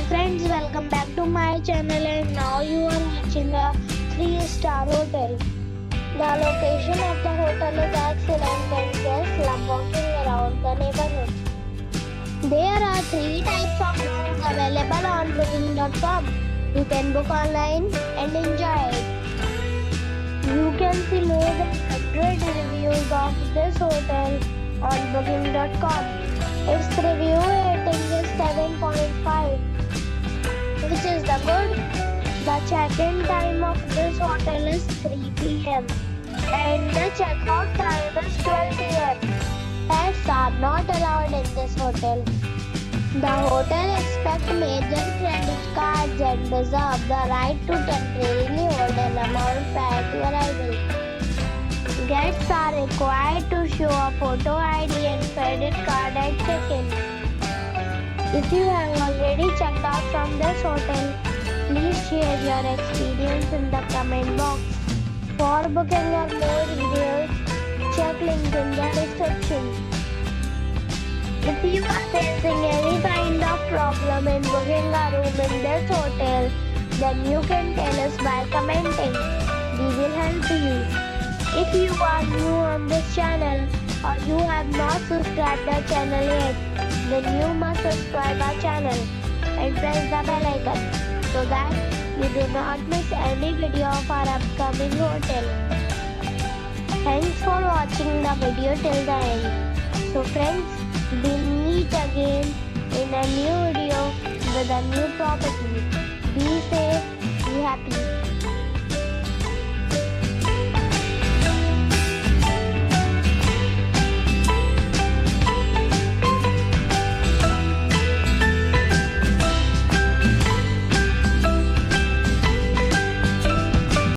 friends, welcome back to my channel, and now you are watching a 3-star hotel. The location of the hotel is excellent and guests love walking around the neighborhood. There are 3 types of rooms available on booking.com. You can book online and enjoy it. You can see more than 100 reviews of this hotel on booking.com. Its review rating is 7.5, which is the good. The check-in time of this hotel is 3 p.m. and the check-out time is 12 p.m. Pets are not allowed in this hotel. The hotel accepts major credit cards and reserves the right to temporarily hold an amount prior to arrival. Guests are required to show a photo ID and credit card at check-in. If you have already checked out from this hotel, please share your experience in the comment box. For booking or more details, check link in the description. If you are facing any kind of problem in booking a room in this hotel, then you can tell us by commenting. We will help you. If you are new on this channel or you have not subscribed our channel yet, then you must subscribe our channel and press the bell icon so that you do not miss any video of our upcoming hotel. Thanks for watching the video till the end. So friends, we meet again in a new video with a new property. Be safe, be happy.